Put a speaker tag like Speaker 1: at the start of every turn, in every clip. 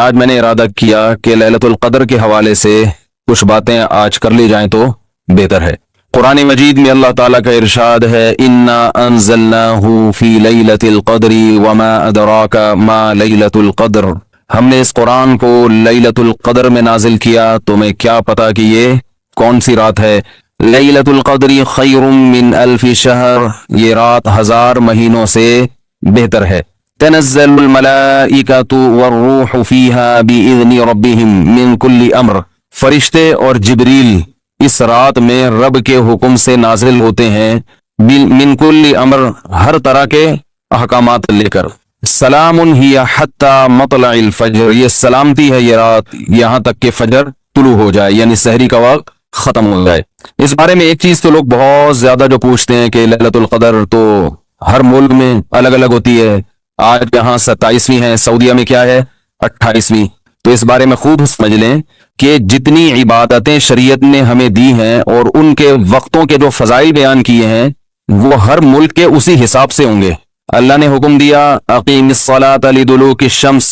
Speaker 1: آج میں نے ارادہ کیا کہ لیلۃ القدر کے حوالے سے کچھ باتیں آج کر لی جائیں تو بہتر ہے۔ قرآن مجید میں اللہ تعالیٰ کا ارشاد ہے انا انزلناہ فی لیلۃ القدر وما ادراک ما لیلۃ القدر، ہم نے اس قرآن کو لیلۃ القدر میں نازل کیا، تمہیں کیا پتا کہ یہ کون سی رات ہے؟ لیلۃ القدر خیر من الف شہر، یہ رات 1000 مہینوں سے بہتر ہے۔ تنزل الملائکۃ والروح فیہا بإذن ربہم من کل امر، فرشتے اور جبریل اس رات میں رب کے حکم سے نازل ہوتے ہیں، من کل امر، ہر طرح کے احکامات لے کر۔ سلام ہی حتی مطلع الفجر، یہ سلامتی ہے یہ رات یہاں تک کہ فجر طلوع ہو جائے، یعنی سحری کا وقت ختم ہو جائے۔ اس بارے میں ایک چیز تو لوگ بہت زیادہ جو پوچھتے ہیں کہ لیلۃ القدر تو ہر ملک میں الگ الگ ہوتی ہے، آج یہاں 27ویں ہے، سعودیہ میں کیا ہے 28ویں۔ تو اس بارے میں خوب سمجھ لیں کہ جتنی عبادتیں شریعت نے ہمیں دی ہیں اور ان کے وقتوں کے جو فضائل بیان کیے ہیں وہ ہر ملک کے اسی حساب سے ہوں گے۔ اللہ نے حکم دیا اقیم الصلاۃ لدلوک الشمس،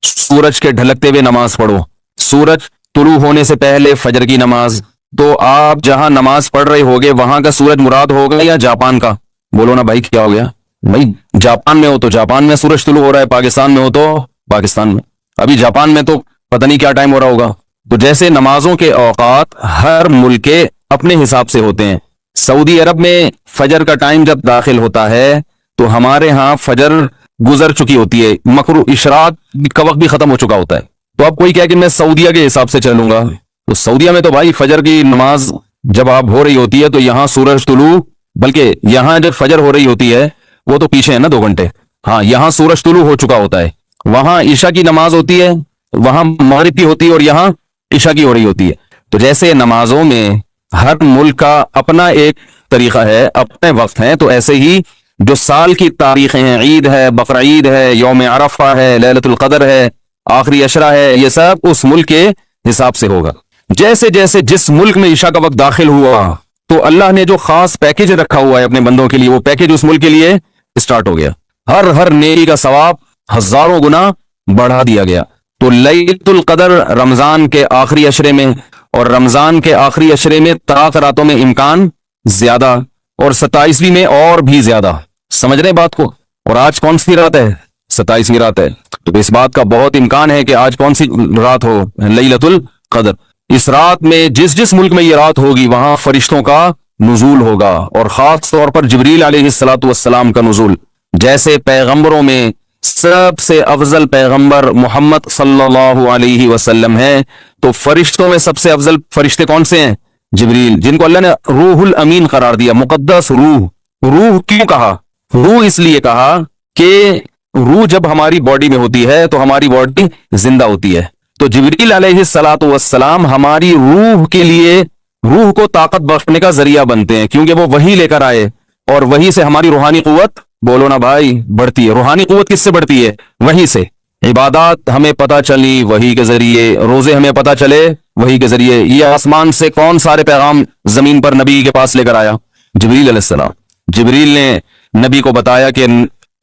Speaker 1: سورج کے ڈھلکتے ہوئے نماز پڑھو، سورج طلوع ہونے سے پہلے فجر کی نماز۔ تو آپ جہاں نماز پڑھ رہے ہوگے وہاں کا سورج مراد ہوگا یا جاپان کا؟ بولو نا بھائی کیا ہو گیا؟ بھائی جاپان میں ہو تو جاپان میں سورج طلوع ہو رہا ہے، پاکستان میں ہو تو پاکستان میں۔ ابھی جاپان میں تو پتہ نہیں کیا ٹائم ہو رہا ہوگا۔ تو جیسے نمازوں کے اوقات ہر ملک کے اپنے حساب سے ہوتے ہیں، سعودی عرب میں فجر کا ٹائم جب داخل ہوتا ہے تو ہمارے ہاں فجر گزر چکی ہوتی ہے، مغرب اشراق کا وقت بھی ختم ہو چکا ہوتا ہے۔ تو اب کوئی کہے کہ میں سعودیہ کے حساب سے چلوں گا، تو سعودیہ میں تو بھائی فجر کی نماز جب آپ ہو رہی ہوتی ہے تو یہاں سورج طلوع، بلکہ یہاں جب فجر ہو رہی ہوتی ہے وہ تو پیچھے ہے نا 2 گھنٹے، ہاں یہاں سورج طلوع ہو چکا ہوتا ہے، وہاں عشاء کی نماز ہوتی ہے، وہاں مغرب کی ہوتی ہے اور یہاں عشاء کی ہو رہی ہوتی ہے۔ تو جیسے نمازوں میں ہر ملک کا اپنا ایک طریقہ ہے، اپنے وقت ہیں، تو ایسے ہی جو سال کی تاریخیں ہیں، عید ہے، بقر عید ہے، یوم عرفہ ہے، لیلۃ القدر ہے، آخری عشرہ ہے، یہ سب اس ملک کے حساب سے ہوگا۔ جیسے جیسے جس ملک میں عشاء کا وقت داخل ہوا تو اللہ نے جو خاص پیکج رکھا ہوا ہے اپنے بندوں کے لیے، وہ پیکج اس ملک کے لیے اسٹارٹ ہو گیا، ہر نیکی کا ثواب ہزاروں گنا بڑھا دیا گیا۔ تو لیلۃ القدر رمضان کے آخری عشرے میں، اور رمضان کے آخری عشرے میں طلاق راتوں میں امکان زیادہ، اور 27ویں میں اور بھی زیادہ۔ سمجھ رہے بات کو؟ اور آج کون سی رات ہے؟ 27ویں رات ہے، تو اس بات کا بہت امکان ہے کہ آج کون سی رات ہو؟ لیلۃ القدر۔ اس رات میں جس ملک میں یہ رات ہوگی وہاں فرشتوں کا نزول ہوگا، اور خاص طور پر جبریل علیہ الصلوۃ والسلام کا نزول۔ جیسے پیغمبروں میں سب سے افضل پیغمبر محمد صلی اللہ علیہ وسلم ہے، تو فرشتوں میں سب سے افضل فرشتے کون سے ہیں؟ جبریل، جن کو اللہ نے روح الامین قرار دیا، مقدس روح۔ روح کیوں کہا؟ روح اس لیے کہا کہ روح جب ہماری باڈی میں ہوتی ہے تو ہماری باڈی زندہ ہوتی ہے، تو جبریل علیہ الصلوۃ والسلام ہماری روح کے لیے، روح کو طاقت بخشنے کا ذریعہ بنتے ہیں، کیونکہ وہ وحی لے کر آئے، اور وحی سے ہماری روحانی قوت، بولو نا بھائی، بڑھتی ہے۔ روحانی قوت کس سے بڑھتی ہے؟ وحی سے۔ عبادات ہمیں پتہ چلی وحی کے ذریعے، روزے ہمیں پتہ چلے وحی کے ذریعے۔ یہ آسمان سے کون سارے پیغام زمین پر نبی کے پاس لے کر آیا؟ جبریل علیہ السلام۔ جبریل نے نبی کو بتایا کہ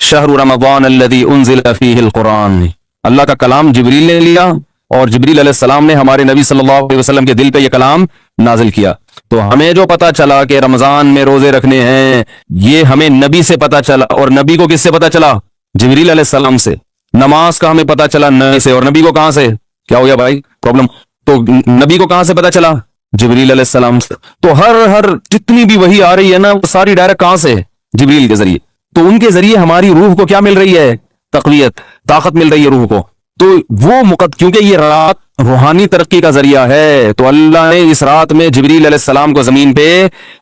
Speaker 1: شہر رمضان الذی انزل فیہ القرآن، اللہ کا کلام جبریل نے لیا، اور جبریل علیہ السلام نے ہمارے نبی صلی اللہ علیہ وسلم کے دل پہ یہ کلام نازل کیا۔ تو ہمیں جو پتا چلا کہ رمضان میں روزے رکھنے ہیں، یہ ہمیں نبی سے پتا چلا، اور نبی کو کس سے پتا چلا؟ جبریل علیہ السلام سے۔ نماز کا ہمیں پتا چلا نبی سے، اور نبی کو کہاں سے؟ کیا ہو گیا بھائی پرابلم؟ تو نبی کو کہاں سے پتا چلا؟ جبریل علیہ السلام سے۔ تو ہر جتنی بھی وحی آ رہی ہے نا وہ ساری ڈائریکٹ کہاں سے؟ جبریل کے ذریعے۔ تو ان کے ذریعے ہماری روح کو کیا مل رہی ہے؟ تقویت، طاقت مل رہی ہے روح کو۔ تو وہ کیونکہ یہ رات روحانی ترقی کا ذریعہ ہے، تو اللہ نے اس رات میں جبریل علیہ السلام کو زمین پہ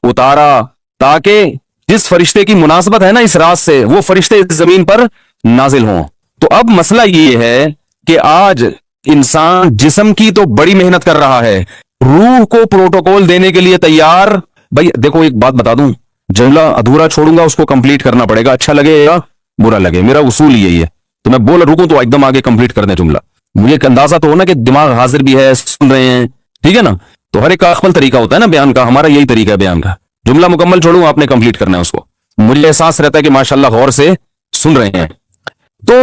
Speaker 1: اتارا، تاکہ جس فرشتے کی مناسبت ہے نا اس رات سے، وہ فرشتے اس زمین پر نازل ہوں۔ تو اب مسئلہ یہ ہے کہ آج انسان جسم کی تو بڑی محنت کر رہا ہے، روح کو پروٹوکول دینے کے لیے تیار۔ بھائی دیکھو ایک بات بتا دوں، جملہ ادھورا چھوڑوں گا اس کو کمپلیٹ کرنا پڑے گا، اچھا لگے یا برا لگے، میرا اصول یہی ہے۔ تو میں بول رکوں تو ایک دم آگے کمپلیٹ کر دیں جملہ، مجھے ایک اندازہ تو ہونا کہ دماغ حاضر بھی ہے، سن رہے ہیں، ٹھیک ہے نا؟ تو ہر ایک کا اخبل طریقہ ہوتا ہے نا بیان کا، ہمارا یہی طریقہ ہے بیان کا، جملہ مکمل چھوڑوں آپ نے کمپلیٹ کرنا ہے اس کو، مجھے احساس رہتا ہے کہ ماشاءاللہ غور سے سن رہے ہیں۔ تو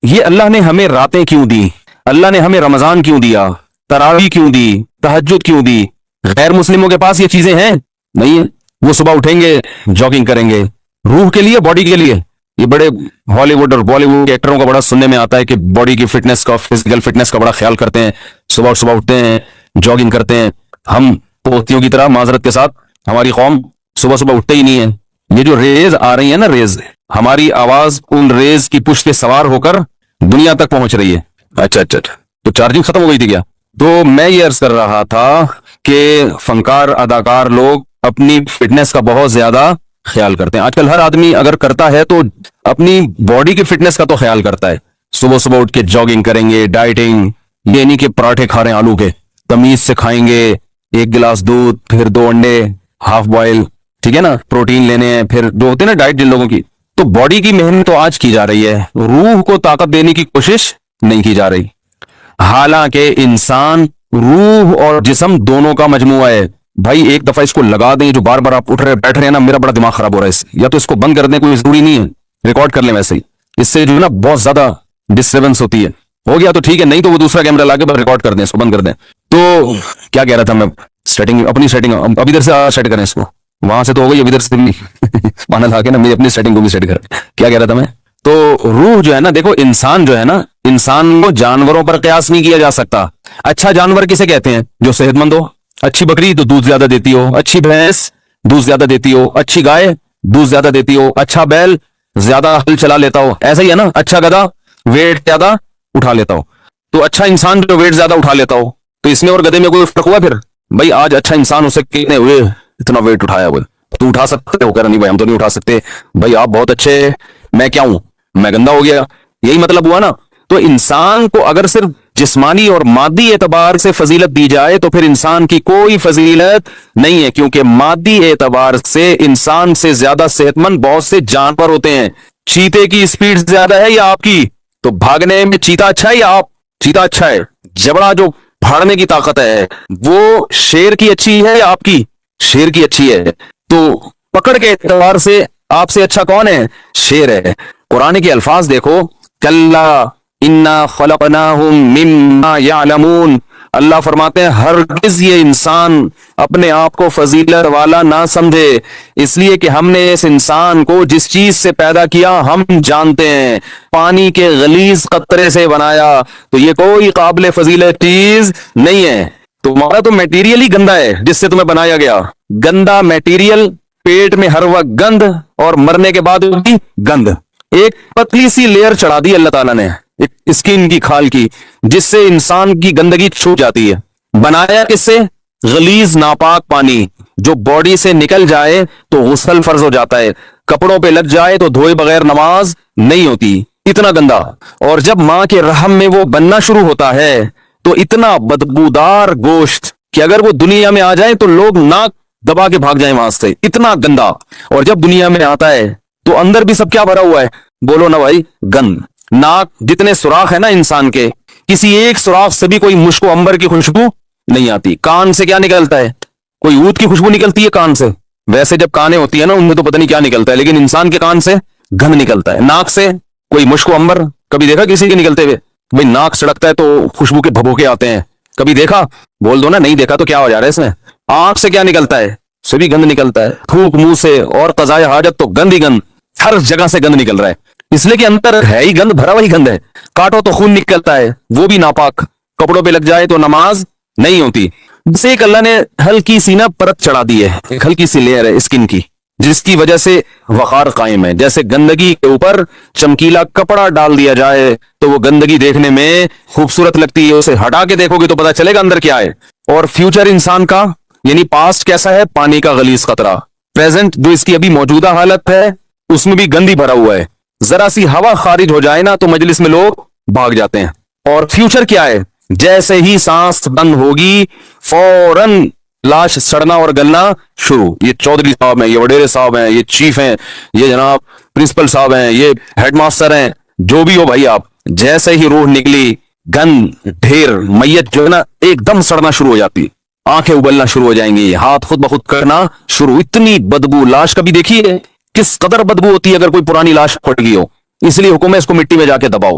Speaker 1: یہ اللہ نے ہمیں راتیں کیوں دی؟ اللہ نے ہمیں رمضان کیوں دیا, تراویح کیوں دی, تہجد کیوں دی؟ غیر مسلموں کے پاس یہ چیزیں ہیں نہیں ہیں. وہ صبح اٹھیں گے, جاگنگ کریں گے, روح کے لیے, باڈی کے لیے. یہ بڑے ہالی ووڈ اور بالی ووڈ کے ایکٹروں کا بڑا سننے میں آتا ہے کہ باڈی کی فٹنس کا, فزیکل فٹنس کا بڑا خیال کرتے ہیں, صبح صبح اٹھتے ہیں, جاگنگ کرتے ہیں. ہم پوتیوں کی طرح معذرت کے ساتھ ہماری قوم صبح صبح اٹھتے ہی نہیں ہے. یہ جو ریز آ رہی ہیں نا, ریز, ہماری آواز ان ریز کی پشت پہ سوار ہو کر دنیا تک پہنچ رہی ہے. اچھا اچھا اچھا, تو چارجنگ ختم ہو گئی تھی کیا؟ تو میں یہ عرض کر رہا تھا کہ فنکار اداکار لوگ اپنی فٹنس کا بہت زیادہ خیال کرتے ہیں. آج کل ہر آدمی اگر کرتا ہے تو اپنی باڈی کی فٹنس کا تو خیال کرتا ہے. صبح صبح اٹھ کے جاگنگ کریں گے, ڈائٹنگ, یہ نہیں کہ پراٹھے کھا رہے ہیں آلو کے, تمیز سے کھائیں گے, 1 گلاس دودھ, پھر 2 انڈے ہاف بوائل, ٹھیک ہے نا, پروٹین لینے ہیں, پھر جو ہوتے ہیں نا ڈائٹ جن لوگوں کی. تو باڈی کی محنت تو آج کی جا رہی ہے, روح کو طاقت دینے کی کوشش نہیں کی جا رہی. حالانکہ انسان روح اور جسم دونوں کا مجموعہ ہے. بھائی ایک دفعہ اس کو لگا دیں, جو بار بار آپ اٹھ رہے بیٹھ رہے ہیں نا, میرا بڑا دماغ خراب ہو رہا ہے اس سے, یا تو اس کو بند کر دیں, کوئی ضروری نہیں ہے, ریکارڈ کر لیں ویسے ہی. اس سے جو ہے نا بہت زیادہ ڈسٹربنس ہوتی ہے. ہو گیا تو ٹھیک ہے, نہیں تو وہ دوسرا کیمرہ لا کے ریکارڈ کر دیں, اس کو بند کر دیں. تو کیا کہہ رہا تھا میں, سیٹنگ, اپنی سیٹنگ اب ادھر سے سیٹ کریں اس کو, وہاں سے تو ہو گئی, اب ادھر سے پانا لا کے نا میری اپنی سیٹنگ کو بھی سیٹ کر. کیا کہہ رہا تھا میں؟ تو روح جو ہے نا, دیکھو انسان جو ہے نا, انسان کو جانوروں پر قیاس نہیں کیا جا سکتا. اچھا جانور کسے کہتے ہیں؟ جو صحت مند ہو. اچھی بکری تو دودھ زیادہ دیتی ہو, اچھی بھینس دودھ زیادہ دیتی ہو, اچھی گائے دودھ زیادہ دیتی ہو, اچھا بیل زیادہ ہل چلا لیتا ہو, ایسا ہی ہے نا. اچھا گدھا ویٹ زیادہ اٹھا لیتا ہو. تو اچھا انسان جو ویٹ زیادہ اٹھا لیتا ہو, تو اس میں اور گدھے میں کوئی فرق ہوا پھر؟ بھائی آج اچھا انسان ہو سکے اتنا ویٹ اٹھایا ہوا, تو اٹھا سکتے ہو کر نہیں بھائی, ہم تو نہیں اٹھا سکتے. بھائی آپ بہت اچھے, میں کیا ہوں, میں گندا ہو گیا, یہی مطلب ہوا نا. تو انسان کو اگر صرف جسمانی اور مادی اعتبار سے فضیلت دی جائے تو پھر انسان کی کوئی فضیلت نہیں ہے, کیونکہ مادی اعتبار سے انسان سے زیادہ صحت مند بہت سے جانور ہوتے ہیں. چیتے کی سپیڈ زیادہ ہے یا آپ کی؟ تو بھاگنے میں چیتا اچھا ہے یا آپ؟ چیتا اچھا ہے. جبڑا جو پھاڑنے کی طاقت ہے وہ شیر کی اچھی ہے یا آپ کی؟ شیر کی اچھی ہے. تو پکڑ کے اعتبار سے آپ سے اچھا کون ہے؟ شیر ہے. قرآن کے الفاظ دیکھو, کلا انا خلقناہم مما یعلمون. اللہ فرماتے ہیں ہرگز یہ انسان اپنے آپ کو فضیلت والا نہ سمجھے, اس لیے کہ ہم نے اس انسان کو جس چیز سے پیدا کیا ہم جانتے ہیں. پانی کے غلیظ قطرے سے بنایا, تو یہ کوئی قابل فضیلت چیز نہیں ہے. تمہارا تو میٹیریل ہی گندا ہے جس سے تمہیں بنایا گیا. گندا میٹیریل, پیٹ میں ہر وقت گند, اور مرنے کے بعد بھی گند. ایک پتلی سی لیئر چڑھا دی اللہ تعالیٰ نے اسکن کی, کھال کی, جس سے انسان کی گندگی چھوٹ جاتی ہے. بنایا کس سے؟ غلیظ ناپاک پانی, جو باڈی سے نکل جائے تو غسل فرض ہو جاتا ہے, کپڑوں پہ لگ جائے تو دھوئے بغیر نماز نہیں ہوتی, اتنا گندا. اور جب ماں کے رحم میں وہ بننا شروع ہوتا ہے تو اتنا بدبودار گوشت کہ اگر وہ دنیا میں آ جائے تو لوگ ناک دبا کے بھاگ جائیں وہاں سے, اتنا گندا. اور جب دنیا میں آتا ہے تو اندر بھی سب کیا بھرا ہوا ہے؟ بولو نا بھائی, گند. ناک جتنے سوراخ ہے نا انسان کے, کسی ایک سوراخ سے بھی کوئی مشک و عنبر کی خوشبو نہیں آتی. کان سے کیا نکلتا ہے؟ کوئی عود کی خوشبو نکلتی ہے کان سے. ویسے جب کانیں ہوتی ہے نا ان میں تو پتہ نہیں کیا نکلتا ہے, لیکن انسان کے کان سے گند نکلتا ہے. ناک سے کوئی مشک و عنبر کبھی دیکھا کسی کے نکلتے ہوئے؟ بھائی ناک سڑکتا ہے تو خوشبو کے بھبوکے آتے ہیں, کبھی دیکھا؟ بول دو نا, نہیں دیکھا تو کیا ہو جا رہا ہے اس میں. آنکھ سے کیا نکلتا ہے؟ سے بھی گند نکلتا ہے. تھوک منہ سے اور قضائے حاجت تو گند ہی گند, ہر جگہ سے گند نکل رہا ہے, اس لیے کہ اندر ہے ہی گند, بھرا ہی گند ہے. کاٹو تو خون نکلتا ہے, وہ بھی ناپاک. کپڑوں پہ لگ جائے تو نماز نہیں ہوتی. بس ایک اللہ نے ہلکی سی نا پرت چڑھا دی ہے, ایک ہلکی سی لیئر ہے اسکن کی, جس کی وجہ سے وقار قائم ہے. جیسے گندگی کے اوپر چمکیلا کپڑا ڈال دیا جائے تو وہ گندگی دیکھنے میں خوبصورت لگتی ہے, اسے ہٹا کے دیکھو گے تو پتا چلے گا اندر کیا ہے. اور فیوچر انسان کا یعنی پاسٹ کیسا ہے؟ پانی کا غلیظ قطرہ. پریزنٹ جو اس کی ابھی موجودہ حالت ہے اس میں بھی گندی بھرا ہوا ہے. ذرا سی ہوا خارج ہو جائے نا تو مجلس میں لوگ بھاگ جاتے ہیں. اور فیوچر کیا ہے؟ جیسے ہی سانس بند ہوگی فوراً لاش سڑنا اور گلنا شروع. یہ چودھری صاحب ہیں, یہ وڈیرے صاحب ہیں, یہ چیف ہیں, یہ جناب پرنسپل صاحب ہیں, یہ ہیڈ ماسٹر ہیں, جو بھی ہو بھائی آپ, جیسے ہی روح نکلی گند ڈھیر میت جو ہے نا ایک دم سڑنا شروع ہو جاتی, آنکھیں ابلنا شروع ہو جائیں گی, ہاتھ خود بخود کرنا شروع. اتنی بدبو لاش کبھی دیکھی ہے؟ کس قدر بدبو ہوتی ہے اگر کوئی پرانی لاش پھٹ گئی ہو. اس لیے حکم ہے اس کو مٹی میں جا کے دباؤ,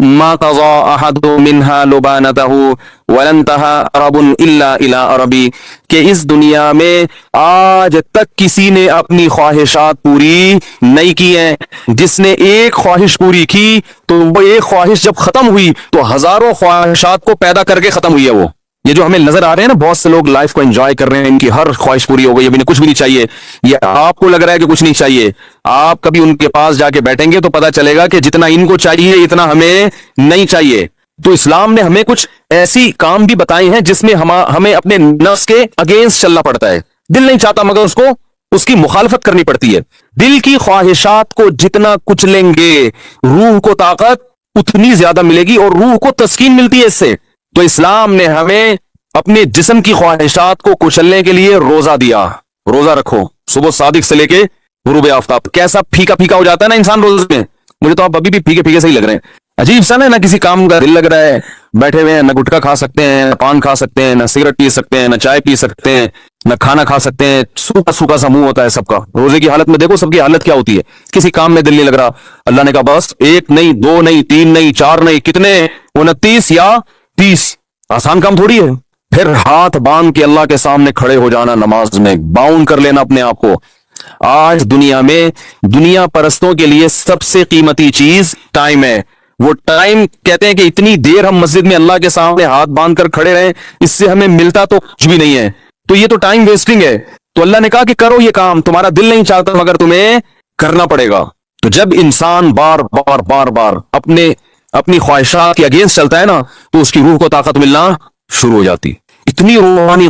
Speaker 1: ما قضى احد منها لبانته ولن انتهى عرب الا الى عربی کہ اس دنیا میں آج تک کسی نے اپنی خواہشات پوری نہیں کی ہیں. جس نے ایک خواہش پوری کی تو وہ ایک خواہش جب ختم ہوئی تو ہزاروں خواہشات کو پیدا کر کے ختم ہوئی ہے. وہ یہ جو ہمیں نظر آ رہے ہیں نا بہت سے لوگ لائف کو انجوائے کر رہے ہیں, ان کی ہر خواہش پوری ہو گئی, ابھی کچھ بھی نہیں چاہیے. یہ آپ کو لگ رہا ہے کہ کچھ نہیں چاہیے, آپ کبھی ان کے پاس جا کے بیٹھیں گے تو پتا چلے گا کہ جتنا ان کو چاہیے اتنا ہمیں نہیں چاہیے. تو اسلام نے ہمیں کچھ ایسی کام بھی بتائے ہیں جس میں ہمیں اپنے نفس کے اگینسٹ چلنا پڑتا ہے. دل نہیں چاہتا مگر اس کی مخالفت کرنی پڑتی ہے. دل کی خواہشات کو جتنا کچلیں گے روح کو طاقت اتنی زیادہ ملے گی اور روح کو تسکین ملتی ہے اس سے. تو اسلام نے ہمیں اپنے جسم کی خواہشات کو کچلنے کے لیے روزہ دیا. روزہ رکھو صبح صادق سے لے کے غروب آفتاب. کیسا پھیکا پھیکا ہو جاتا ہے نا انسان روزے میں. مجھے تو آپ ابھی بھی پھیکے پھیکے سے ہی لگ رہے ہیں. عجیب سا نا کسی کام کا دل لگ رہا ہے, بیٹھے ہوئے ہیں, نہ گٹکا کھا سکتے ہیں, نہ پان کھا سکتے ہیں, نہ سگریٹ پی سکتے ہیں, نہ چائے پی سکتے ہیں, نہ کھانا کھا سکتے ہیں. سوکھا سوکھا سا منہ ہوتا ہے سب کا. روزے کی حالت میں دیکھو سب کی حالت کیا ہوتی ہے. کسی کام میں دل نہیں لگ رہا. اللہ نے کہا بس 1 نہیں 2 نہیں 3 نہیں 4 نہیں, کتنے 29 یا 30. آسان کام تھوڑی ہے. پھر ہاتھ باندھ کے اللہ کے سامنے کھڑے ہو جانا, نماز میں باؤنڈ کر لینا اپنے آپ کو. آج دنیا میں دنیا پرستوں کے لیے سب سے قیمتی چیز ٹائم ہے. وہ ٹائم کہتے ہیں کہ اتنی دیر ہم مسجد میں اللہ کے سامنے ہاتھ باندھ کر کھڑے رہیں, اس سے ہمیں ملتا تو کچھ بھی نہیں ہے. تو یہ تو ٹائم ویسٹنگ ہے. تو اللہ نے کہا کہ کرو یہ کام, تمہارا دل نہیں چاہتا مگر تمہیں کرنا پڑے گا. تو جب انسان بار بار بار بار اپنی خواہشات کے اگینسٹ چلتا ہے نا تو اس کی روح کو طاقت ملنا شروع ہو جاتی. اتنی روحانی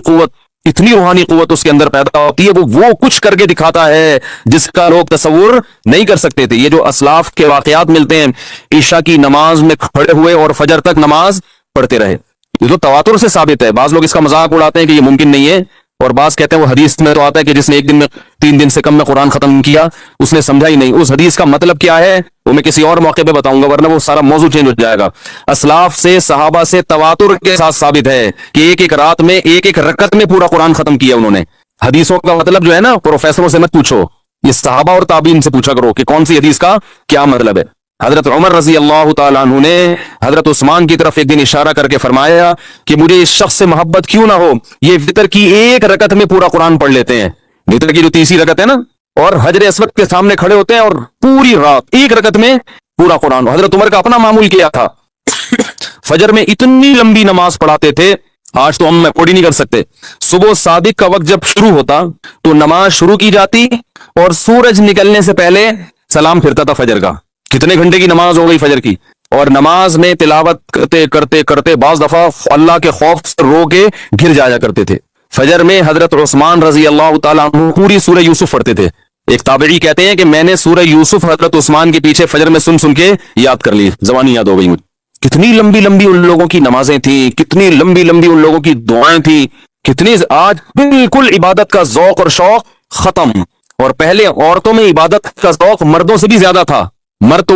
Speaker 1: قوت اس کے اندر پیدا ہوتی ہے. وہ کچھ کر کے دکھاتا ہے جس کا لوگ تصور نہیں کر سکتے تھے. یہ جو اسلاف کے واقعات ملتے ہیں, عشاء کی نماز میں کھڑے ہوئے اور فجر تک نماز پڑھتے رہے, یہ تو تواتر سے ثابت ہے. بعض لوگ اس کا مذاق اڑاتے ہیں کہ یہ ممکن نہیں ہے, اور بعض کہتے ہیں وہ حدیث میں تو آتا ہے کہ جس نے 1 دن میں 3 دن سے کم میں قرآن ختم کیا اس نے سمجھا ہی نہیں. اس حدیث کا مطلب کیا ہے وہ میں کسی اور موقع پہ بتاؤں گا, ورنہ وہ سارا موضوع چینج ہو جائے گا. اسلاف سے صحابہ سے تواتر کے ساتھ ثابت ہے کہ ایک رات میں ایک رکعت میں پورا قرآن ختم کیا انہوں نے. حدیثوں کا مطلب جو ہے نا پروفیسروں سے مت پوچھو, یہ صحابہ اور تابعین سے پوچھا کرو کہ کون سی حدیث کا کیا مطلب ہے. حضرت عمر رضی اللہ تعالیٰ عنہ نے حضرت عثمان کی طرف ایک دن اشارہ کر کے فرمایا کہ مجھے اس شخص سے محبت کیوں نہ ہو, یہ وتر کی 1 رکعت میں پورا قرآن پڑھ لیتے ہیں. وتر کی جو 30 رکعت ہے نا, اور حجر اسود کے سامنے کھڑے ہوتے ہیں اور پوری رات 1 رکعت میں پورا قرآن. حضرت عمر کا اپنا معمول کیا تھا, فجر میں اتنی لمبی نماز پڑھاتے تھے, آج تو ہم افورڈ ہی نہیں کر سکتے. صبح صادق کا وقت جب شروع ہوتا تو نماز شروع کی جاتی اور سورج نکلنے سے پہلے سلام پھرتا تھا فجر کا. کتنے گھنٹے کی نماز ہو گئی فجر کی. اور نماز میں تلاوت کرتے کرتے کرتے بعض دفعہ اللہ کے خوف سے رو کے گر جایا کرتے تھے. فجر میں حضرت عثمان رضی اللہ تعالیٰ عنہ پوری سورہ یوسف پڑھتے تھے. ایک تابعی کہتے ہیں کہ میں نے سورہ یوسف حضرت عثمان کے پیچھے فجر میں سن کے یاد کر لی, زبانی یاد ہو گئی مجھے. کتنی لمبی لمبی ان لوگوں کی نمازیں تھیں, کتنی لمبی لمبی ان لوگوں کی دعائیں تھیں, کتنی. آج بالکل عبادت کا ذوق اور شوق ختم. اور پہلے عورتوں میں عبادت کا ذوق مردوں سے بھی زیادہ تھا. مرد تو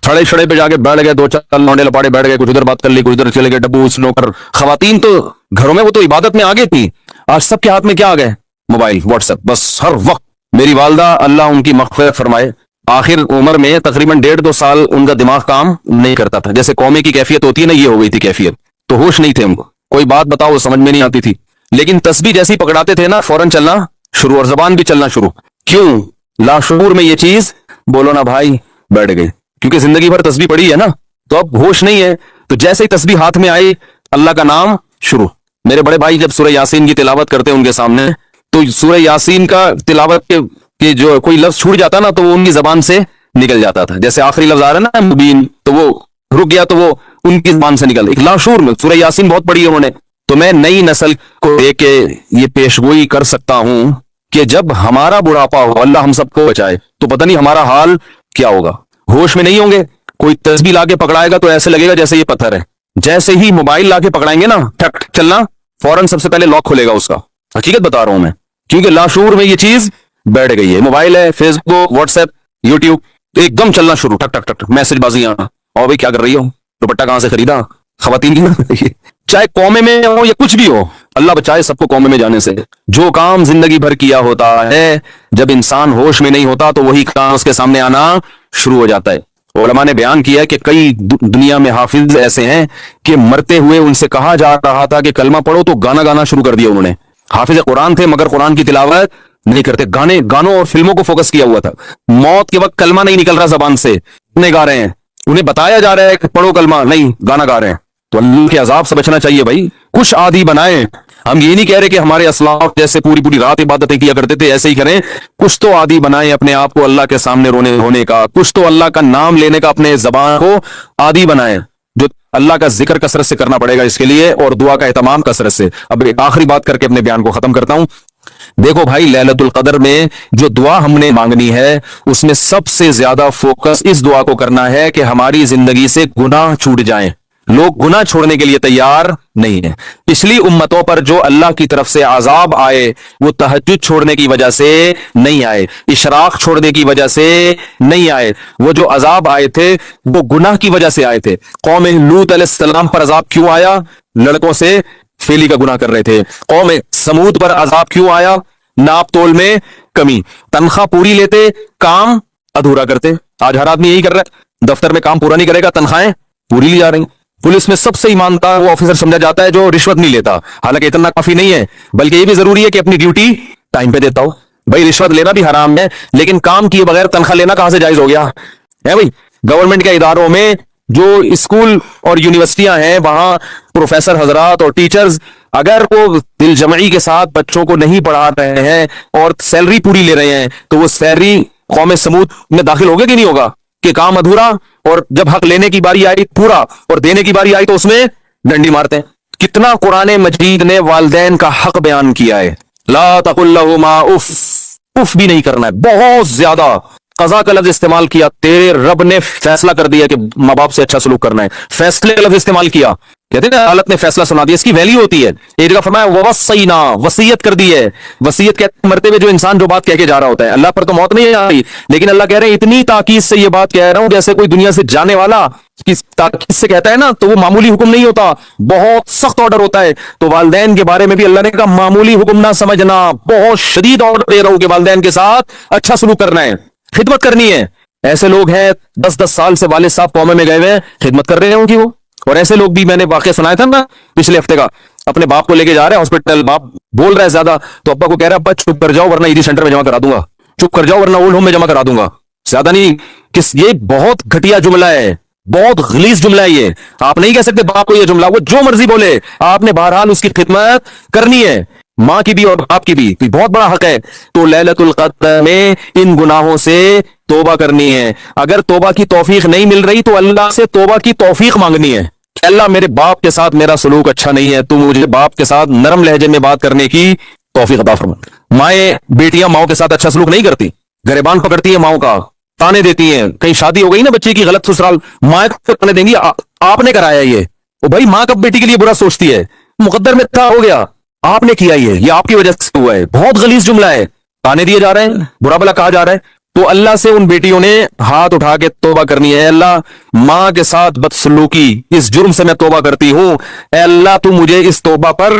Speaker 1: چھڑے چھڑے پہ جا کے بیٹھ گئے, 2-4 لونڈے لپاڑے بیٹھ گئے, کچھ ادھر بات کر لی, کچھ ادھر چلے گئے, ڈبو سنوکر. خواتین تو گھروں میں وہ تو عبادت میں آگے تھی. آج سب کے ہاتھ میں کیا آ گئے, موبائل, واٹس ایپ, بس ہر وقت. میری والدہ اللہ ان کی مغفرت فرمائے, آخر عمر میں تقریباً 1.5-2 سال ان کا دماغ کام نہیں کرتا تھا. جیسے قومے کی کیفیت ہوتی ہے نا, یہ ہو گئی تھی کیفیت. تو ہوش نہیں تھے ان کو, کوئی بات بتاؤ وہ سمجھ میں نہیں آتی تھی. لیکن تسبیح جیسی پکڑاتے تھے نا فوراً چلنا شروع, اور زبان بھی چلنا شروع. کیوں؟ لاشعور میں یہ چیز بولو نا بھائی, بیٹھ گئی. کیونکہ زندگی بھر تسبیح پڑھی ہے نا, تو اب ہوش نہیں ہے. تو جیسے ہی تسبیح ہاتھ میں آئی اللہ کا نام شروع. میرے بڑے بھائی جب سورہ یاسین کی تلاوت کرتے ان کے سامنے, تو سورہ یاسین کا تلاوت کے جو کوئی لفظ چھوٹ جاتا نا تو وہ ان کی زبان سے نکل جاتا تھا. جیسے آخری لفظ آ رہا ہے نا مبین, تو وہ رک گیا تو وہ ان کی زبان سے نکل. ایک لاشعور میں سورہ یاسین بہت پڑھی ہے انہوں نے. تو میں نئی نسل کو دے کے یہ پیشگوئی کر سکتا ہوں کہ جب ہمارا بڑھاپا ہو, اللہ ہم سب کو بچائے, تو پتہ نہیں ہمارا حال کیا ہوگا. ہوش میں نہیں ہوں گے. کوئی تسبیح لا کے پکڑائے گا تو ایسے لگے گا جیسے یہ پتھر ہے. جیسے ہی موبائل لا کے پکڑائیں گے نا ٹھک چلنا, فوراً سب سے پہلے لاک کھلے گا اس کا. حقیقت بتا رہا ہوں میں, کیونکہ لاشعور میں یہ چیز بیٹھ گئی ہے. موبائل ہے, فیس بک, واٹس ایپ, یوٹیوب, ایک دم چلنا شروع, ٹک ٹک ٹک, میسج بازی آنا. اور بھائی کیا کر رہی ہو, دوپٹہ کہاں سے خریدا, خواتین کی نا. چاہے قومے میں ہو یا کچھ بھی ہو, اللہ بچائے سب کو قومے میں جانے سے. جو کام زندگی بھر کیا ہوتا ہے, جب انسان ہوش میں نہیں ہوتا تو وہی کام اس کے سامنے آنا شروع ہو جاتا ہے. علماء نے بیان کیا ہے کہ کئی دنیا میں حافظ ایسے ہیں کہ مرتے ہوئے ان سے کہا جا رہا تھا کہ کلمہ پڑھو تو گانا گانا شروع کر دیا انہوں نے. حافظ قرآن تھے مگر قرآن کی تلاوت نہیں کرتے, گانوں اور فلموں کو فوکس کیا ہوا تھا. موت کے وقت کلمہ نہیں نکل رہا زبان سے, نہیں گا رہے ہیں, انہیں بتایا جا رہا ہے کہ پڑھو کلمہ, نہیں گانا گا رہے ہیں. تو اللہ کے عذاب سے بچنا چاہیے بھائی. کچھ عادی بنائیں. ہم یہ نہیں کہہ رہے کہ ہمارے اسلاف جیسے پوری رات عبادتیں کیا کرتے تھے ایسے ہی کریں. کچھ تو عادی بنائیں اپنے آپ کو اللہ کے سامنے رونے کا, کچھ تو اللہ کا نام لینے کا اپنے زبان کو عادی بنائیں. جو اللہ کا ذکر کثرت سے کرنا پڑے گا اس کے لیے, اور دعا کا اہتمام کثرت سے. اب ایک آخری بات کر کے اپنے بیان کو ختم کرتا ہوں. دیکھو بھائی, لیلۃ القدر میں جو دعا ہم نے مانگنی ہے اس میں سب سے زیادہ فوکس اس دعا کو کرنا ہے کہ ہماری زندگی سے گناہ چھوٹ جائیں. لوگ گناہ چھوڑنے کے لیے تیار نہیں ہیں. پچھلی امتوں پر جو اللہ کی طرف سے عذاب آئے وہ تہجد چھوڑنے کی وجہ سے نہیں آئے, اشراق چھوڑنے کی وجہ سے نہیں آئے. وہ جو عذاب آئے تھے وہ گناہ کی وجہ سے آئے تھے. قوم لوط علیہ السلام پر عذاب کیوں آیا؟ لڑکوں سے فیلی کا گناہ کر رہے تھے. قوم سمود پر عذاب کیوں آیا؟ ناپ تول میں کمی. تنخواہ پوری لیتے, کام ادھورا کرتے. آج ہر آدمی یہی کر رہا ہے, دفتر میں کام پورا نہیں کرے گا, تنخواہیں پوری لی جا رہی. پولیس میں سب سے ایماندار وہ آفیسر سمجھا جاتا ہے جو رشوت نہیں لیتا. حالانکہ اتنا کافی نہیں ہے, بلکہ یہ بھی ضروری ہے کہ اپنی ڈیوٹی ٹائم پہ دیتا ہو. بھائی رشوت لینا بھی حرام ہے, لیکن کام کیے بغیر تنخواہ لینا کہاں سے جائز ہو گیا ہے بھائی؟ گورنمنٹ کے اداروں میں جو اسکول اور یونیورسٹیاں ہیں وہاں پروفیسر حضرات اور ٹیچرز اگر وہ دل جمعی کے ساتھ بچوں کو نہیں پڑھا رہے ہیں اور سیلری پوری لے رہے ہیں تو وہ سیلری قوم سمود میں داخل ہوگا کہ نہیں ہوگا کہ کام ادھورا, اور جب حق لینے کی باری آئی پورا اور دینے کی باری آئی تو اس میں ڈنڈی مارتے ہیں. کتنا قرآن مجید نے والدین کا حق بیان کیا ہے. لا تقل لهما اف, اف بھی نہیں کرنا ہے. بہت زیادہ قضا کا لفظ استعمال کیا. تیرے رب نے فیصلہ کر دیا کہ ماں باپ سے اچھا سلوک کرنا ہے, فیصلے کا لفظ استعمال کیا. کہتے ہیں عدالت نے فیصلہ سنا دیا, اس کی ویلیو ہوتی ہے. ایک جگہ فرمایا ووصینا, وصیت کر دی ہے. وصیت کہتے مرتے ہوئے جو انسان جو بات کہہ کے جا رہا ہوتا ہے, اللہ پر تو موت نہیں آئی لیکن اللہ کہہ رہے ہیں اتنی تاکید سے یہ بات کہہ رہا ہوں جیسے کوئی دنیا سے جانے والا کس تاکید سے کہتا ہے نا, تو وہ معمولی حکم نہیں ہوتا, بہت سخت آرڈر ہوتا ہے. تو والدین کے بارے میں بھی اللہ نے کہا معمولی حکم نہ سمجھنا, بہت شدید آرڈر دے رہا ہوں کہ والدین کے ساتھ اچھا سلوک کرنا ہے, خدمت کرنی ہے. ایسے لوگ ہیں 10-10 سال سے والد صاحب قومے میں گئے ہوئے ہیں, خدمت کر رہے ہیں ان کی وہ. اور ایسے لوگ بھی میں نے واقعہ سنایا تھا نا پچھلے ہفتے کا, اپنے باپ کو لے کے جا رہے ہیں ہاسپٹل, باپ بول رہا ہے زیادہ تو ابا کو کہہ رہا ہے ابا چپ کر جاؤ ورنہ ایڈی سینٹر میں جمع کرا دوں گا, چپ کر جاؤ ورنہ اولڈ ہوم میں جمع کرا دوں گا. زیادہ نہیں, یہ بہت گھٹیا جملہ ہے, بہت غلیظ جملہ ہے یہ. آپ نہیں کہہ سکتے باپ کو یہ جملہ, وہ جو مرضی بولے آپ نے بہرحال اس کی خدمت کرنی ہے, ماں کی بھی اور باپ کی بھی. بہت بڑا حق ہے. تو لیلۃ القدر میں ان گناہوں سے توبہ کرنی ہے. اگر توبہ کی توفیق نہیں مل رہی تو اللہ سے توبہ کی توفیق مانگنی ہے. اللہ میرے باپ کے ساتھ میرا سلوک اچھا نہیں ہے, تو مجھے باپ کے ساتھ نرم لہجے میں بات کرنے کی توفیق عطا فرما. مائیں بیٹیاں ماؤں کے ساتھ اچھا سلوک نہیں کرتی, گریبان پکڑتی ہیں ماؤں کا, تانے دیتی ہیں. کہیں شادی ہو گئی نا بچے کی غلط سسرال, ماں تانے دیں گی آپ نے کرایا یہ. وہ بھائی ماں کب بیٹی کے لیے برا سوچتی ہے, مقدر میں تھا ہو گیا, آپ نے کیا یہ آپ کی وجہ سے ہوا ہے. بہت غلیظ جملہ ہے, تانے دیے جا رہے ہیں, برا بلا کہا جا رہا ہے. تو اللہ سے ان بیٹیوں نے ہاتھ اٹھا کے توبہ کرنی ہے. اللہ ماں کے ساتھ بدسلوکی اس جرم سے میں توبہ کرتی ہوں, اے اللہ تو مجھے اس توبہ پر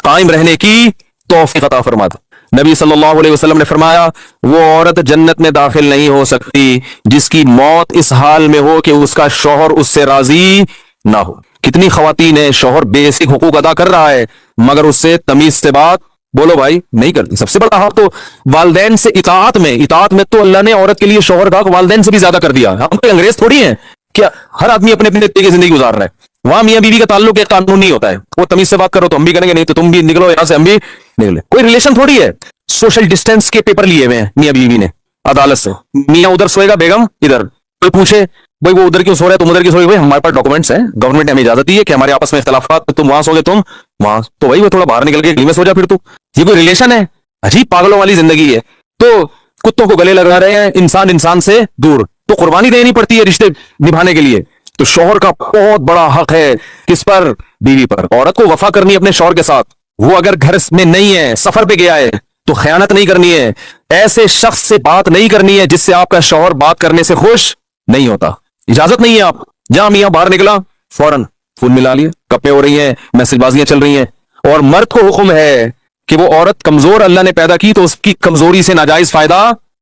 Speaker 1: قائم رہنے کی توفیق عطا فرما دے. نبی صلی اللہ علیہ وسلم نے فرمایا وہ عورت جنت میں داخل نہیں ہو سکتی جس کی موت اس حال میں ہو کہ اس کا شوہر اس سے راضی نہ ہو. کتنی خواتین ہیں, شوہر بیسک حقوق ادا کر رہا ہے مگر اس سے تمیز سے بات بولو بھائی نہیں کرتی. سب سے بڑا حق تو والدین سے اطاعت میں تو اللہ نے عورت کے لیے شوہر کا والدین سے بھی زیادہ کر دیا. ہم کوئی انگریز تھوڑی ہیں کیا, ہر آدمی اپنے اپنے طریقے کی زندگی گزار رہا ہے. وہاں میاں بیوی کا تعلق ایک قانونی ہوتا ہے, وہ تمیز سے بات کرو تو ہم بھی کریں گے, نہیں تو تم بھی نکلو یہاں سے ہم بھی نکلے. کوئی ریلیشن تھوڑی ہے. سوشل ڈسٹینس کے پیپر لیے ہوئے ہیں میاں بیوی نے عدالت سے, میاں ادھر سوئے گا بیگم ادھر. کوئی پوچھے بھائی وہ ادھر کیوں سو رہا ہے تم ادھر کیوں سوئے, ہمارے پاس ڈاکومنٹس ہیں, گورنمنٹ نے ہمیں اجازت دی ہے کہ ہمارے آپس میں اختلافات, تم وہاں سو گے تم وہاں, تو وہی وہ تھوڑا باہر نکل کے میں سو جا پھر تو. یہ کوئی ریلیشن ہے؟ عجیب پاگلوں والی زندگی ہے. تو کتوں کو گلے لگا رہے ہیں, انسان سے دور. تو قربانی دینی پڑتی ہے رشتے نبھانے کے لیے. تو شوہر کا بہت بڑا حق ہے کس پر, بیوی پر. عورت کو وفا کرنی اپنے شوہر کے ساتھ. وہ اگر گھر میں نہیں ہے, سفر پہ گیا ہے تو خیانت نہیں کرنی ہے. ایسے شخص سے بات نہیں کرنی ہے جس سے آپ کا شوہر بات کرنے سے خوش نہیں ہوتا. اجازت نہیں ہے. آپ جہاں میاں باہر نکلا فوراً فون ملا لیے, کپے ہو رہی ہیں, میسج بازیاں چل رہی ہیں. اور مرد کو حکم ہے کہ وہ عورت کمزور اللہ نے پیدا کی تو اس کی کمزوری سے ناجائز فائدہ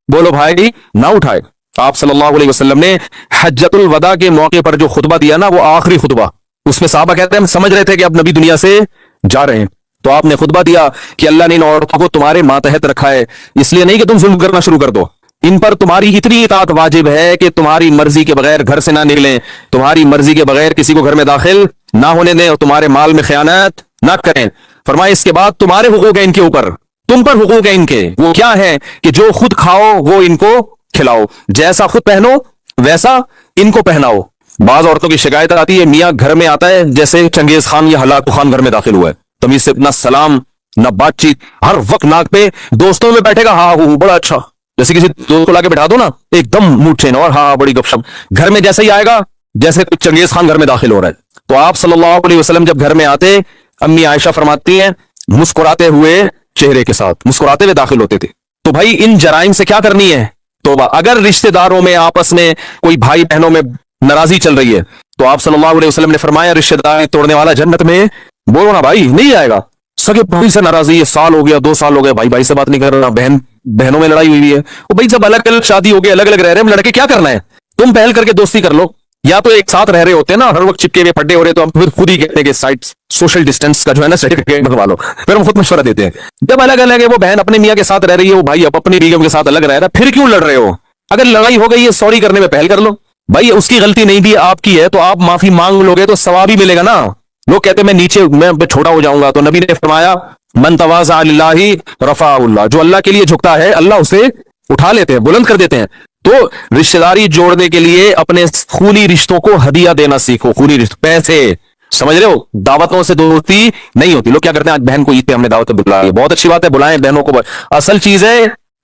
Speaker 1: بولو بھائی نہ اٹھائے. آپ صلی اللہ علیہ وسلم نے حجۃ الوداع کے موقع پر جو خطبہ دیا نا، وہ آخری خطبہ، اس میں صحابہ کہتے ہیں ہم سمجھ رہے تھے کہ اب نبی دنیا سے جا رہے ہیں، تو آپ نے خطبہ دیا کہ اللہ نے ان عورتوں کو تمہارے ماتحت رکھا ہے، اس لیے نہیں کہ تم ظلم کرنا شروع کر دو، ان پر تمہاری اتنی اطاعت واجب ہے کہ تمہاری مرضی کے بغیر گھر سے نہ نکلیں، تمہاری مرضی کے بغیر کسی کو گھر میں داخل نہ ہونے دیں، اور تمہارے مال میں خیانت نہ کریں۔ فرمایا اس کے بعد تمہارے حقوق ہیں ان کے اوپر، تم پر حقوق ہیں ان کے، وہ کیا ہے کہ جو خود کھاؤ وہ ان کو کھلاؤ، جیسا خود پہنو ویسا ان کو پہناؤ۔ بعض عورتوں کی شکایت آتی ہے میاں گھر میں آتا ہے جیسے چنگیز خان یا ہلاکو خان گھر میں داخل ہوا ہے، تمیز سے نہ سلام نہ بات چیت، ہر وقت ناک پہ، دوستوں میں بیٹھے گا ہاں بڑا اچھا، جیسے کسی دوست کو لا کے بٹھا دو نا ایک دم موڈ چین، اور ہاں بڑی گپ شپ، گھر میں جیسے ہی آئے گا جیسے چنگیز خان گھر میں داخل ہو رہا ہے۔ تو آپ صلی اللہ علیہ وسلم جب گھر میں آتے، امی عائشہ فرماتی ہیں مسکراتے ہوئے چہرے کے ساتھ مسکراتے ہوئے داخل ہوتے تھے۔ تو بھائی ان جرائم سے کیا کرنی ہے توبہ۔ اگر رشتہ داروں میں آپس میں کوئی بھائی بہنوں میں ناراضی چل رہی ہے تو آپ صلی اللہ علیہ وسلم نے فرمایا رشتہ داری توڑنے والا جنت میں بولو نا بھائی نہیں آئے گا۔ سگے بھائی سے ناراضی ہے، سال ہو گیا 2 سال ہو گئے، بھائی سے بات نہیں کر رہا، بہنوں میں لڑائی ہوئی ہے، وہ بھائی سب الگ الگ شادی ہو گئی، الگ الگ رہ رہے ہیں، لڑکے کیا کرنا ہے، تم پہل کر کے دوستی کر لو، یا تو ایک ساتھ رہ رہے ہوتے ہیں نا ہر وقت چپکے ہوئے پھڈے ہو رہے تو ہم پھر خود ہی کہتے ہیں کہ سائٹ سوشل ڈسٹینس کا جو ہے نا سرٹیفکیٹ بنوا لو، پھر ہم خود مشورہ دیتے ہیں۔ جب الگ الگ ہے، وہ بہن اپنے میاں کے ساتھ رہ رہی ہے، وہ بھائی اپنی بیگم کے ساتھ الگ رہ رہا ہے، پھر کیوں لڑ رہے ہو؟ اگر لڑائی ہو گئی ہے سوری کرنے میں پہل کر لو، بھائی اس کی غلطی نہیں بھی آپ کی ہے تو آپ معافی مانگ لو گے تو ثواب ہی ملے گا نا۔ لوگ کہتے ہیں میں چھوٹا ہو جاؤں گا، تو نبی نے فرمایا من تواضع للہ رفعہ اللہ، جو اللہ کے لیے جھکتا ہے اللہ اسے اٹھا لیتے ہیں، بلند کر دیتے ہیں۔ تو رشتہ داری جوڑنے کے لیے اپنے خونی رشتوں کو ہدیہ دینا سیکھو، خونی رشتوں پیسے، سمجھ رہے ہو، دعوتوں سے دوستی نہیں ہوتی۔ لوگ کیا کرتے ہیں آج بہن کو عید پہ ہم نے دعوت پہ بلایا، بہت اچھی بات ہے بلائیں بہنوں کو، اصل چیز ہے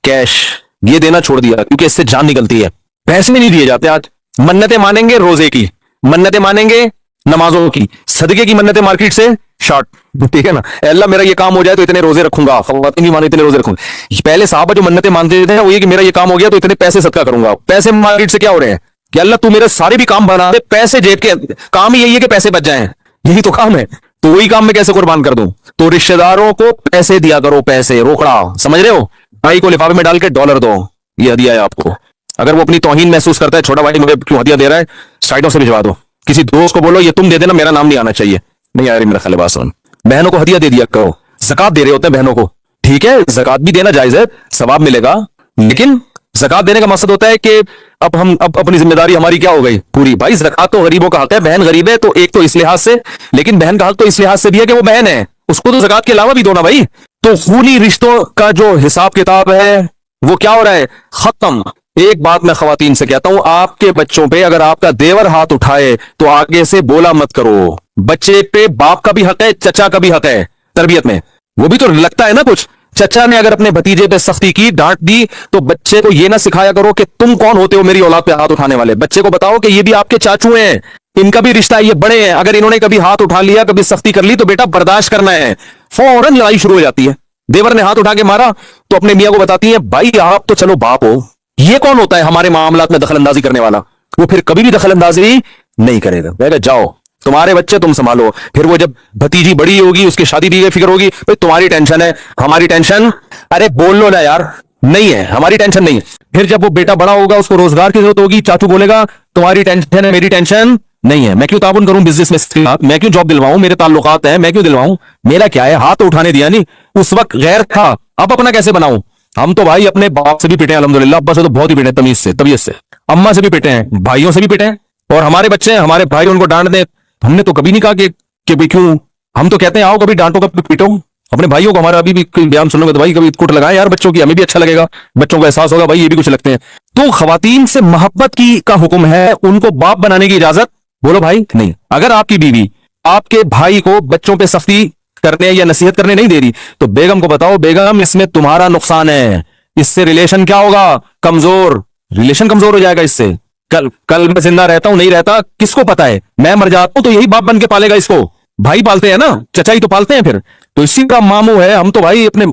Speaker 1: کیش، یہ دینا چھوڑ دیا کیونکہ اس سے جان نکلتی ہے، پیسے نہیں دیے جاتے آج۔ منتیں مانیں گے روزے کی، منتیں مانیں گے نمازوں کی، صدقے کی منتیں مارکیٹ سے شارٹ، ٹھیک ہے نا، اے اللہ میرا یہ کام ہو جائے تو اتنے روزے رکھوں گا، خواتین بھی مانے اتنے روزے رکھوں گا۔ پہلے صحابہ جو منتیں مانتے تھے وہ یہ کہ میرا یہ کام ہو گیا تو اتنے پیسے صدقہ کروں گا۔ پیسے مارکیٹ سے کیا ہو رہے ہیں کہ اللہ تو میرے سارے بھی کام بنا دے، پیسے جیب کے کام ہی یہی ہے کہ پیسے بچ جائیں، یہی تو کام ہے، تو وہی کام میں کیسے قربان کر دوں؟ تو رشتہ داروں کو پیسے دیا کرو، پیسے روکڑا، سمجھ رہے ہو، بھائی کو لفافے میں ڈال کے ڈالر دو، یہ ہدیہ ہے آپ کو۔ اگر وہ اپنی توہین محسوس کرتا ہے چھوٹا بھائی مجھے کیوں ہدیہ دے رہا ہے، سائڈوں سے بھجوا دو، کسی دوست کو بولو یہ تم دے دینا، میرا نام نہیں آنا چاہیے، نہیں آ رہی میرا خیال بات سن۔ بہنوں کو ہدیہ دے دیا کرو، زکات دے رہے ہوتے ہیں بہنوں کو، ٹھیک ہے زکات بھی دینا جائز ہے، ثواب ملے گا، لیکن زکات دینے کا مقصد ہوتا ہے کہ اب اپنی ذمہ داری ہماری کیا ہو گئی پوری، بھائی زکات تو غریبوں کا حق ہے، بہن غریب ہے تو ایک تو اس لحاظ سے، لیکن بہن کا حق تو اس لحاظ سے بھی ہے کہ وہ بہن ہے، اس کو تو زکات کے علاوہ بھی دو نا بھائی۔ تو خونی رشتوں کا جو حساب کتاب ہے وہ کیا ہو رہا ہے، ختم۔ ایک بات میں خواتین سے کہتا ہوں، آپ کے بچوں پہ اگر آپ کا دیور ہاتھ اٹھائے تو آگے سے بولا مت کرو، بچے پہ باپ کا بھی حق ہے، چچا کا بھی حق ہے تربیت میں، وہ بھی تو لگتا ہے نا کچھ۔ چچا نے اگر اپنے بھتیجے پہ سختی کی، ڈانٹ دی، تو بچے کو یہ نہ سکھایا کرو کہ تم کون ہوتے ہو میری اولاد پہ ہاتھ اٹھانے والے، بچے کو بتاؤ کہ یہ بھی آپ کے چاچو ہیں، ان کا بھی رشتہ ہے، یہ بڑے ہیں، اگر انہوں نے کبھی ہاتھ اٹھا لیا، کبھی سختی کر لی تو بیٹا برداشت کرنا ہے۔ فوراً لڑائی شروع ہو جاتی ہے، دیور نے ہاتھ اٹھا کے مارا تو اپنے میاں کو بتاتی ہیں بھائی آپ تو چلو باپ ہو، یہ کون ہوتا ہے ہمارے معاملات میں دخل اندازی کرنے والا، وہ پھر کبھی بھی دخل اندازی نہیں کرے گا، کہے گا جاؤ تمہارے بچے تم سنبھالو۔ پھر وہ جب بھتیجی بڑی ہوگی، اس کی شادی بھی فکر ہوگی، بھائی تمہاری ٹینشن ہے، ہماری ٹینشن، ارے بول لو نا یار، نہیں ہے، ہماری ٹینشن نہیں ہے۔ پھر جب وہ بیٹا بڑا ہوگا، اس کو روزگار کی ضرورت ہوگی، چاچو بولے گا تمہاری ٹینشن ہے، میری ٹینشن نہیں ہے، میں کیوں تعاون کروں بزنس میں، میں کیوں جاب دلواؤں، میرے تعلقات ہیں، میں کیوں دلواؤں، میرا کیا ہے، ہاتھ اٹھانے دیا نہیں، اس وقت غیر تھا، اب اپنا کیسے بناؤں؟ ہم تو بھائی اپنے باپ سے بھی پٹے ہیں الحمدللہ، ابا سے تو بہت ہی پٹے ہیں، تمیز سے، طبیعت سے، اما سے بھی پٹے ہیں، بھائیوں سے بھی پٹے ہیں، اور ہمارے بچے ہیں، ہمارے بھائی ان کو ڈانٹ دیں، ہم نے تو کبھی نہیں کہا کہ بھائی کیوں، ہم تو کہتے ہیں آؤ کبھی ڈانٹو کبھی پیٹو اپنے بھائیوں کو، ہمارا ابھی بھی کوئی بیان سنو گے تو بھائی کبھی کوٹ لگائیں یار بچوں کی، ہمیں بھی اچھا لگے گا، بچوں کو احساس ہوگا بھائی یہ بھی کچھ لگتے ہیں۔ تو خواتین سے محبت کا حکم ہے، ان کو باپ بنانے کی اجازت بولو بھائی نہیں۔ اگر آپ کی بیوی آپ کے بھائی کو بچوں پہ سختی کرنے یا نصیحت کرنے نہیں دے رہی تو بیگم کو بتاؤ بیگم اس میں تمہارا نقصان ہے، اس سے ریلیشن کیا ہوگا، کمزور، ریلیشن کمزور ہو جائے گا اس سے، کل میں زندہ رہتا ہوں نہیں رہتا کس کو پتا ہے، میں مر جاتا ہوں تو یہی باپ بن کے پالے گا اس کو، بھائی پالتے ہیں نا، چچا ہی تو پالتے ہیں پھر، تو اسی کا ماموں ہے، ہم تو بھائی اپنے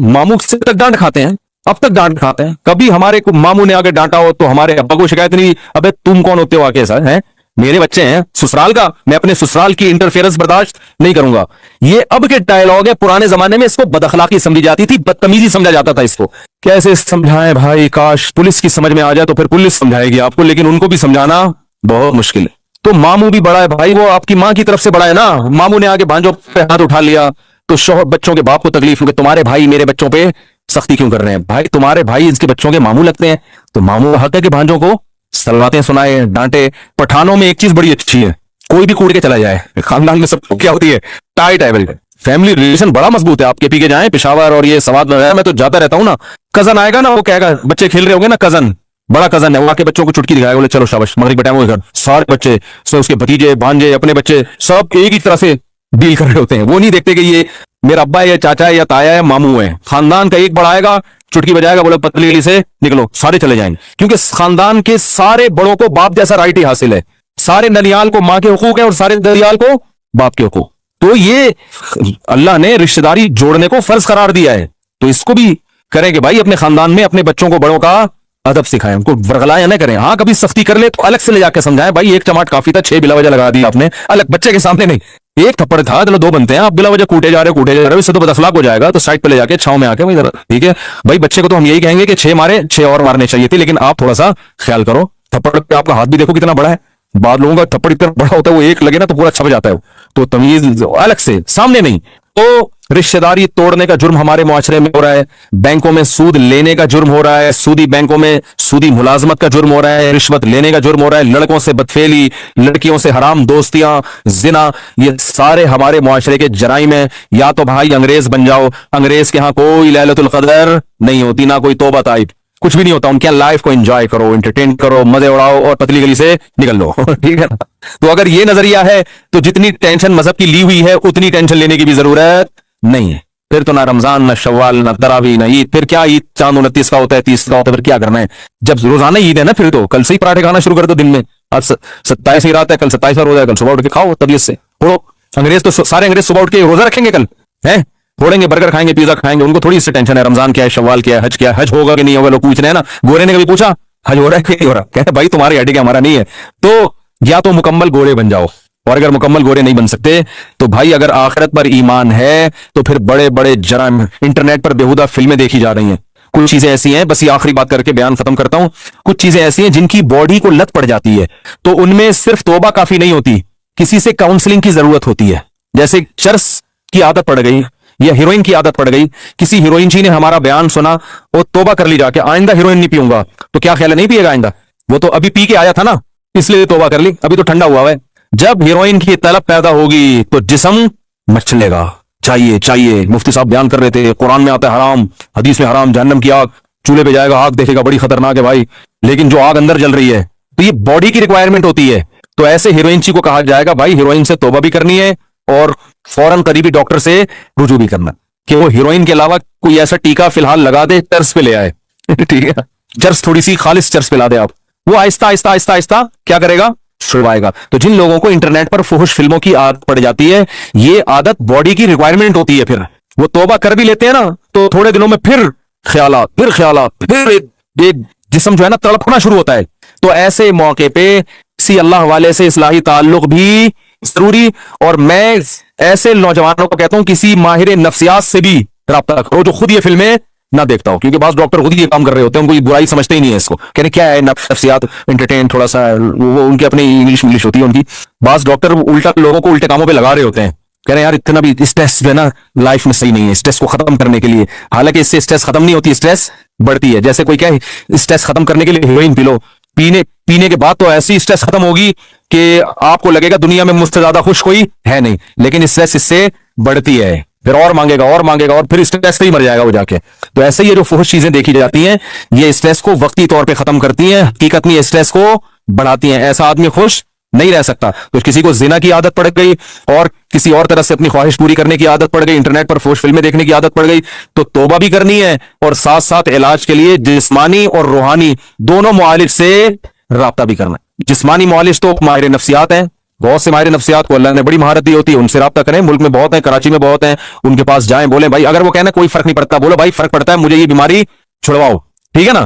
Speaker 1: ماموں سے تک ڈانٹ کھاتے ہیں، اب تک ڈانٹ کھاتے ہیں، کبھی ہمارے ماموں نے آگے ڈانٹا ہو تو ہمارے ابا کو شکایت نہیں، ابے تم کون ہوتے ہو آگے ایسا ہے،
Speaker 2: میرے بچے ہیں سسرال کا, میں اپنے سسرال کی انٹرفیئرنس برداشت نہیں کروں گا. یہ اب کے ڈائلاگ ہے, پرانے زمانے میں اس کو بد اخلاقی سمجھی جاتی تھی, بدتمیزی سمجھا جاتا تھا اس کو. کیسے سمجھائیں بھائی, کاش پولیس کی سمجھ میں آ جائے تو پھر پولیس سمجھائے گی آپ کو, لیکن ان کو بھی سمجھانا بہت مشکل ہے. تو ماموں بھی بڑا ہے بھائی, وہ آپ کی ماں کی طرف سے بڑا ہے نا. ماموں نے آگے بھانجوں پہ ہاتھ اٹھا لیا تو شوہر بچوں کے باپ کو تکلیف ہو کہ تمہارے بھائی میرے بچوں پہ سختی کیوں کر رہے ہیں. بھائی تمہارے بھائی اس کے بچوں کے ماموں لگتے ہیں, تو ماموں کا حق ہے کہ بھانجوں کو سلواتیں سنائے, ڈانٹے. پٹھانوں میں ایک چیز بڑی اچھی ہے, کوئی بھی کوڑ کے چلا جائے, خاندان میں سب کیا ہوتی ہے ٹائٹ ہے, فیملی ریلیشن بڑا مضبوط ہے. آپ کے پی کے جائیں پشاور اور یہ سوات وغیرہ میں تو جاتا رہتا ہوں نا, کزن آئے گا نا, وہ کہے گا بچے کھیل رہے ہوں گے نا, کزن بڑا کزن ہے, وہ آ کے بچوں کو چٹکی دکھائے گا, بولے چلو شاباش مغرب کے ٹائم ہو گھر. سارے بچے اس کے بھتیجے بھانجے اپنے بچے سب ایک ہی طرح سے ڈیل کر رہے ہوتے ہیں. وہ نہیں دیکھتے کہ یہ میرا ابا ہے یا چاچا ہے یا تایا ہے, ماموں ہے. خاندان کا ایک بڑا آئے گا, چٹکی بجائے گا, بولے پتلی گلی سے نکلو, سارے چلے جائیں. کیونکہ خاندان کے سارے بڑوں کو باپ جیسا رائٹ ہی حاصل ہے. سارے ننیال کو ماں کے حقوق ہیں اور سارے ننیال کو باپ کے حقوق. تو یہ اللہ نے رشتہ داری جوڑنے کو فرض قرار دیا ہے, تو اس کو بھی کریں کہ بھائی اپنے خاندان میں اپنے بچوں کو بڑوں کا ادب سکھائیں, ان کو ورغلائیں نہ کریں. ہاں کبھی سختی کر لے تو الگ سے لے جا کے سمجھائیں, بھائی ایک چماٹ کافی تھا, 6 بلا وجہ لگا دی آپ نے, الگ بچے کے سامنے نہیں. ایک تھپڑ تھا, چلو 2 بنتے ہیں, آپ بلا وجہ کوٹے جا رہے ہو, اس سے تو بد اخلاق ہو جائے گا. تو سائڈ پہ لے جا کے چھاؤں میں آ کے ٹھیک ہے بھائی, بچے کو تو ہم یہی کہیں گے کہ 6 مارے, 6 اور مارنے چاہیے تھے, لیکن آپ تھوڑا سا خیال کرو. تھپڑ پہ آپ کا ہاتھ بھی دیکھو کتنا بڑا ہے. بعض لوگوں کا تھپڑ اتنا بڑا ہوتا ہے, وہ ایک لگے نا تو پورا چھپ جاتا ہے. تو تمیز الگ سے, سامنے نہیں. تو رشتہ داری توڑنے کا جرم ہمارے معاشرے میں ہو رہا ہے. بینکوں میں سود لینے کا جرم ہو رہا ہے, سودی بینکوں میں سودی ملازمت کا جرم ہو رہا ہے, رشوت لینے کا جرم ہو رہا ہے, لڑکوں سے بدفعلی, لڑکیوں سے حرام دوستیاں, زنا, یہ سارے ہمارے معاشرے کے جرائم ہیں. یا تو بھائی انگریز بن جاؤ, انگریز کے ہاں کوئی لیلۃ القدر نہیں ہوتی, نہ کوئی توبہ طائب, کچھ بھی نہیں ہوتا. ان کے لائف کو انجوائے کرو, انٹرٹین کرو, مزے اڑاؤ اور پتلی گلی سے نکل لو. ٹھیک ہے نا. تو اگر یہ نظریہ ہے تو جتنی ٹینشن مذہب کی لی ہوئی ہے اتنی ٹینشن لینے کی بھی ضرورت نہیں ہے. پھر تو نہ رمضان, نہ شوال, نہ تراویح, نہ عید. پھر کیا عید چاند 29 کا ہوتا ہے, 30 کا ہوتا ہے, پھر کیا کرنا ہے جب روزانہ عید ہے نا. پھر تو کل سے ہی پراٹھے کھانا شروع کر دو دن میں. آج 27 ہی رات ہے, کل 27 ہو جائے, کل صبح اٹھ کے کھاؤ طبیعت سے. انگریز تو سارے انگریز صبح اٹھ کے روزہ رکھیں گے, کل ہیں پھوڑیں گے, برگر کھائیں گے, پیزا کھائیں گے. ان کو تھوڑی اس سے ٹینشن ہے رمضان کیا ہے, شوال کیا ہے, حج کیا ہے, حج ہوگا کہ نہیں ہوگا. لوگ پوچھ رہے ہیں نا, گورے نے کبھی پوچھا حج ہو رہا ہے کہ نہیں ہو رہا, کہتے بھائی تمہاری ہڈی کا ہمارا نہیں ہے. تو یا تو مکمل گورے بن جاؤ, اور اگر مکمل گورے نہیں بن سکتے تو بھائی اگر آخرت پر ایمان ہے تو پھر بڑے بڑے جرائم, انٹرنیٹ پر بےہودہ فلمیں دیکھی جا رہی ہیں. کچھ چیزیں ایسی ہیں, بس یہ آخری بات کر کے بیان ختم کرتا ہوں, کچھ چیزیں ایسی ہیں جن کی باڈی کو لت پڑ جاتی ہے, تو ان میں صرف توبہ کافی نہیں ہوتی, کسی سے کاؤنسلنگ کی ضرورت ہوتی ہے. جیسے چرس کی عادت پڑ گئی یا ہیروئن کی عادت پڑ گئی, کسی ہیروئن جی نے ہمارا بیان سنا اور توبہ کر لی جا کے, آئندہ ہیروئن نہیں پیوں گا, تو کیا خیال ہے نہیں پیے گا آئندہ, وہ تو ابھی پی کے آیا تھا نا اس لیے توبہ کر لی, ابھی تو ٹھنڈا ہوا ہے. جب ہیروئن کی طلب پیدا ہوگی تو جسم مچلے گا, چاہیے چاہیے. مفتی صاحب بیان کر رہے تھے, قرآن میں آتا ہے حرام, حدیث میں حرام, جہنم کی آگ, چولہے پہ جائے گا, آگ دیکھے گا, بڑی خطرناک ہے بھائی, لیکن جو آگ اندر جل رہی ہے تو یہ باڈی کی ریکوائرمنٹ ہوتی ہے. تو ایسے ہیروئن چی کو کہا جائے گا بھائی ہیروئن سے توبہ بھی کرنی ہے اور فوراً قریبی ڈاکٹر سے رجوع بھی کرنا, کہ وہ ہیروئن کے علاوہ کوئی ایسا ٹیکا فی الحال لگا دے, چرس پہ لے آئے. ٹھیک ہے, چرس تھوڑی سی خالص چرس پہ لا دے آپ, وہ آہستہ آہستہ آہستہ آہستہ کیا کرے گا, چھڑوائے گا. تو جن لوگوں کو انٹرنیٹ پر فحش فلموں کی عادت پڑ جاتی ہے, یہ عادت باڈی کی ریکوائرمنٹ ہوتی ہے. پھر وہ توبہ کر بھی لیتے ہیں نا تو تھوڑے دنوں میں پھر خیالات ایک جسم جو ہے نا تڑپنا شروع ہوتا ہے. تو ایسے موقع پہ کسی اللہ والے سے اصلاحی تعلق بھی ضروری, اور میں ایسے نوجوانوں کو کہتا ہوں کسی ماہر نفسیات سے بھی رابطہ کرو جو خود یہ فلمیں نہ دیکھتا ہو, کیونکہ بعض ڈاکٹر خود ہی یہ کام کر رہے ہوتے ہیں, ان کو یہ برائی سمجھتے ہی نہیں ہے اس کو, کہنے کیا ہے نفسیات, انٹرٹین تھوڑا سا, وہ ان کی اپنی انگلش ہوتی ہے ان کی. بعض ڈاکٹر الٹا لوگوں کو الٹے کاموں پہ لگا رہے ہوتے ہیں, کہہ رہے ہیں یار اتنا بھی اسٹریس جو ہے نا لائف میں صحیح نہیں ہے, اسٹریس کو ختم کرنے کے لیے. حالانکہ اس سے اسٹریس ختم نہیں ہوتی, اسٹریس بڑھتی ہے. جیسے کوئی کہے اسٹریس ختم کرنے کے لیے ہیروئن پی لو, پینے کے بعد تو ایسی اسٹریس ختم ہوگی کہ آپ کو لگے گا دنیا میں مجھ سے زیادہ خوش کوئی ہے نہیں, لیکن اسٹریس اس سے بڑھتی ہے, پھر اور مانگے گا اور پھر اسٹریس سے ہی مر جائے گا وہ جا کے. تو ایسے یہ جو فحش چیزیں دیکھی جاتی ہیں یہ اسٹریس کو وقتی طور پہ ختم کرتی ہیں, حقیقت میں اسٹریس کو بڑھاتی ہیں. ایسا آدمی خوش نہیں رہ سکتا. تو کسی کو زنا کی عادت پڑ گئی اور کسی اور طرح سے اپنی خواہش پوری کرنے کی عادت پڑ گئی, انٹرنیٹ پر فحش فلمیں دیکھنے کی عادت پڑ گئی, تو توبہ بھی کرنی ہے اور ساتھ ساتھ علاج کے لیے جسمانی اور روحانی دونوں معالج سے رابطہ بھی کرنا ہے. جسمانی معالج تو ماہر نفسیات ہیں, بہت سے ماہر نفسیات کو اللہ نے بڑی مہارت دی ہوتی ہے, ان سے رابطہ کریں. ملک میں بہت ہیں, کراچی میں بہت ہیں, ان کے پاس جائیں, بولیں بھائی اگر وہ کہنا کوئی فرق نہیں پڑتا, بولو بھائی فرق پڑتا ہے, مجھے یہ بیماری چھڑواؤ. ٹھیک ہے نا,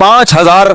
Speaker 2: 5,000